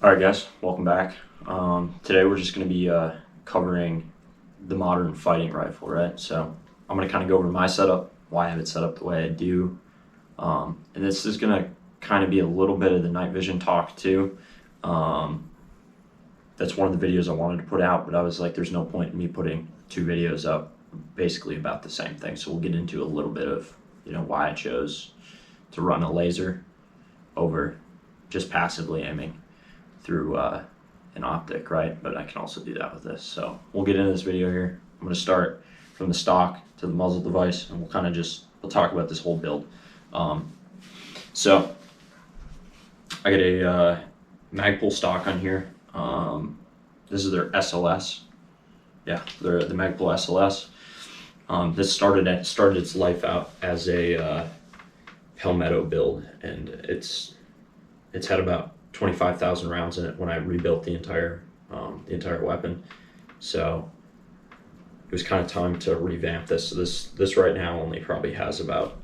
Alright guys, welcome back. Today we're just going to be covering the modern fighting rifle, right? So I'm going to kind of go over my setup, why I have it set up the way I do. And this is going to kind of be a little bit of the night vision talk too. That's one of the videos I wanted to put out, but I was like, there's no point in me putting two videos up basically about the same thing. So we'll get into a little bit of, why I chose to run a laser over just passively aiming through an optic, right? But I can also do that with this. So we'll get into this video here. I'm going to start from the stock to the muzzle device, and we'll talk about this whole build. So I get a Magpul stock on here. This is their SLS. Yeah, the Magpul SLS. This started its life out as a Palmetto build, and it's had about 25,000 rounds in it when I rebuilt the entire weapon. So it was kind of time to revamp this. So this right now only probably has about,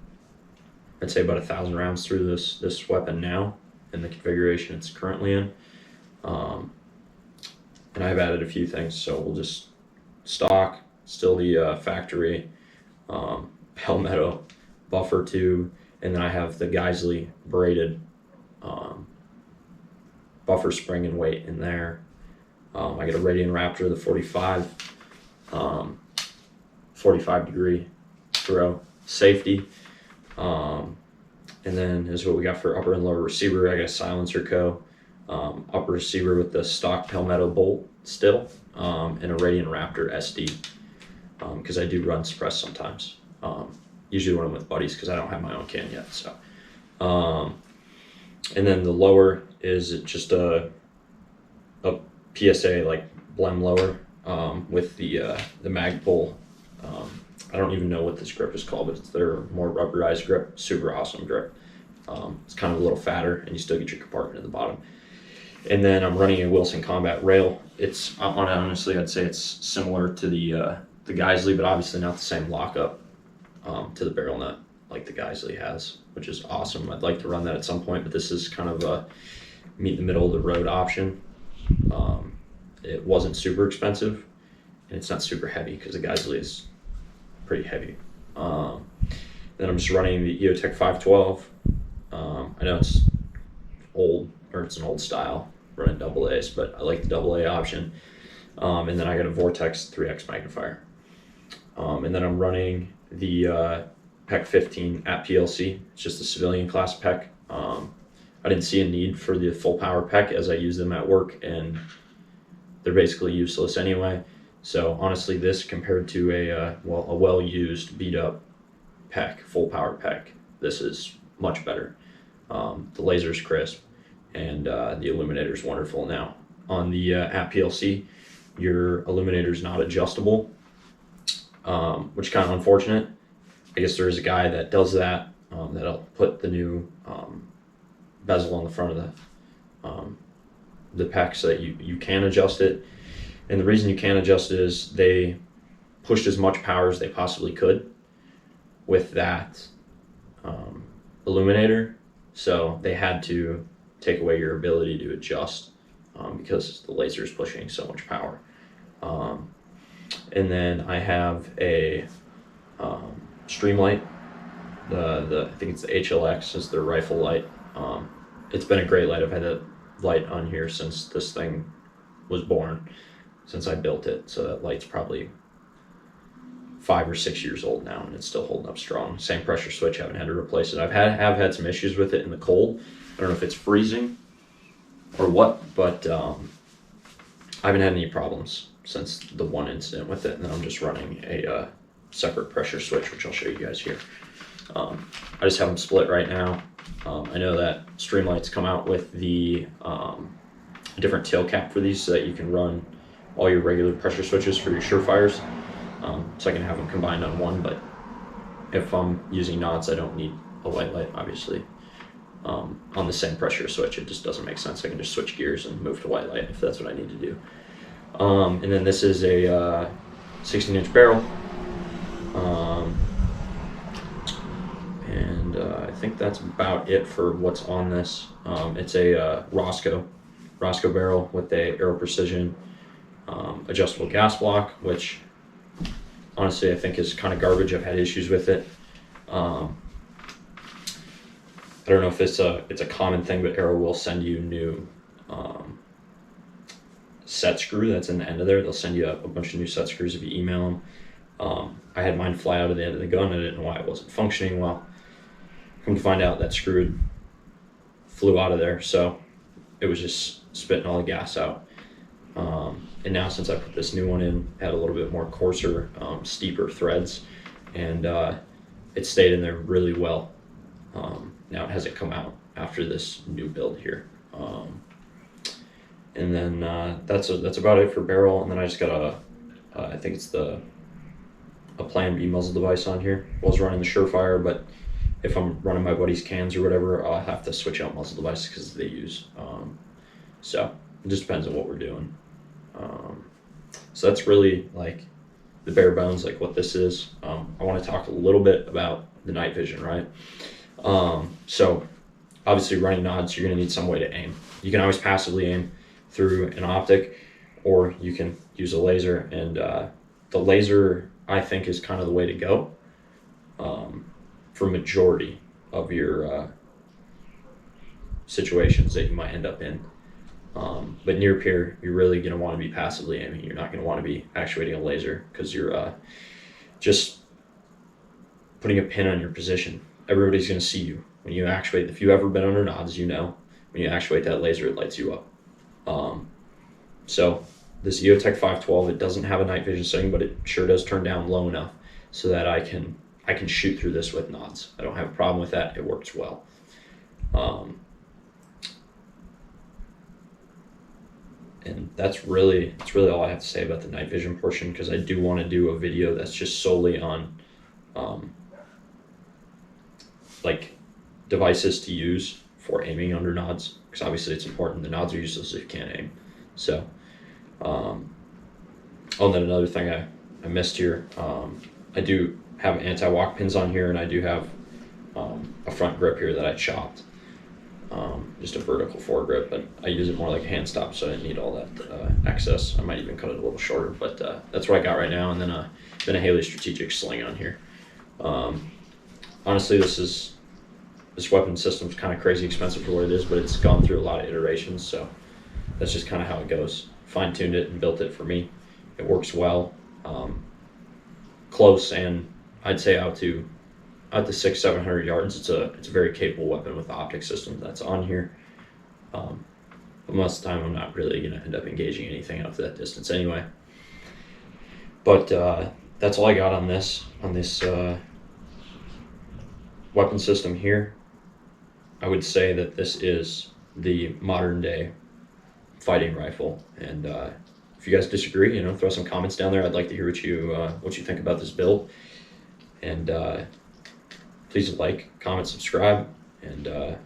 I'd say about 1,000 rounds through this weapon now in the configuration it's currently in. And I've added a few things, so we'll just stock, still the factory Palmetto buffer tube, and then I have the Geissele braided buffer spring and weight in there. I get a Radian Raptor, the 45 degree throw safety. And then is what we got for upper and lower receiver. I got a silencer co. Upper receiver with the stock Palmetto bolt still, and a Radian Raptor SD, because I do run suppress sometimes. Usually when I'm with buddies, because I don't have my own can yet. So, and then the lower is just a PSA like blem lower with the Magpul. I don't even know what this grip is called, but it's their more rubberized grip. Super awesome grip. It's kind of a little fatter, and you still get your compartment at the bottom. And then I'm running a Wilson Combat rail. It's honestly, I'd say it's similar to the Geissele, but obviously not the same lockup to the barrel nut like the Geissele has, which is awesome. I'd like to run that at some point, but this is kind of a meet in the middle of the road option. It wasn't super expensive, and it's not super heavy because the Geissele is pretty heavy. Then I'm just running the EOTech 512. I know it's old, or it's an old style, running AA's, but I like the AA option. And then I got a Vortex 3X magnifier. And then I'm running the PEC 15 at PLC. It's just a civilian class PEC. I didn't see a need for the full power PEC as I use them at work, and they're basically useless anyway. So honestly, this compared to a well-used, beat-up PEC, full power PEC, this is much better. The laser's crisp, and the illuminator's wonderful. Now, on the at PLC, your illuminator's not adjustable, which is kind of unfortunate. I guess there is a guy that does that, that'll put the new bezel on the front of the PEC so that you can adjust it. And the reason you can adjust it is they pushed as much power as they possibly could with that illuminator, so they had to take away your ability to adjust because the laser is pushing so much power. And then I have a Streamlight. I think it's the HLX is their rifle light. It's been a great light. I've had that light on here since this thing was born, since I built it. So that light's probably 5 or 6 years old now, and it's still holding up strong. Same pressure switch. Haven't had to replace it. Have had some issues with it in the cold. I don't know if it's freezing or what, but I haven't had any problems since the one incident with it. And then I'm just running a separate pressure switch, which I'll show you guys here. I just have them split right now. I know that Streamlight's come out with the different tail cap for these so that you can run all your regular pressure switches for your Surefires. So I can have them combined on one, but if I'm using nods, I don't need a white light, obviously. On the same pressure switch, it just doesn't make sense. I can just switch gears and move to white light if that's what I need to do. And then this is a 16-inch barrel. And I think that's about it for what's on this. It's a Roscoe Roscoe barrel with a Aero Precision adjustable gas block, which honestly I think is kind of garbage. I've had issues with it. I don't know if it's a common thing, but Aero will send you new set screw that's in the end of there. They'll send you a bunch of new set screws if you email them. I had mine fly out of the end of the gun. I didn't know why it wasn't functioning well. Come to find out that screw flew out of there, so it was just spitting all the gas out. And now since I put this new one in, it had a little bit more coarser, steeper threads, and it stayed in there really well. Now it hasn't come out after this new build here. And then that's about it for barrel. And then I just got I think it's a Plan B muzzle device on here. I was running the Surefire, but if I'm running my buddy's cans or whatever, I'll have to switch out muzzle devices because they use. So it just depends on what we're doing. So that's really like the bare bones, like what this is. I want to talk a little bit about the night vision, right? So obviously running nods, you're going to need some way to aim. You can always passively aim through an optic, or you can use a laser, and the laser I think is kind of the way to go for majority of your situations that you might end up in. But near peer, you're really going to want to be passively aiming. You're not going to want to be actuating a laser because you're just putting a pin on your position. Everybody's going to see you when you actuate. If you've ever been under nods, you know when you actuate that laser, it lights you up. So this EOTech 512, it doesn't have a night vision setting, but it sure does turn down low enough so that I can shoot through this with nods. I don't have a problem with that. It works well. And that's really all I have to say about the night vision portion, because I do want to do a video that's just solely on like devices to use for aiming under nods, because obviously it's important. The nods are useless if you can't aim. So oh, and then another thing I missed here, I do have anti-walk pins on here, and I do have a front grip here that I chopped, just a vertical foregrip, but I use it more like a hand stop, so I didn't need all that excess. I might even cut it a little shorter, but that's what I got right now. And then a Haley Strategic sling on here. Honestly, this weapon system is kind of crazy expensive for what it is, but it's gone through a lot of iterations, so that's just kind of how it goes. Fine-tuned it and built it for me. It works well, close, and I'd say out to 600-700 yards. It's a very capable weapon with the optic system that's on here. But most of the time, I'm not really going to end up engaging anything out to that distance anyway. But that's all I got on this weapon system here. I would say that this is the modern day fighting rifle, and if you guys disagree, throw some comments down there. I'd like to hear what you think about this build, and please like, comment, subscribe, and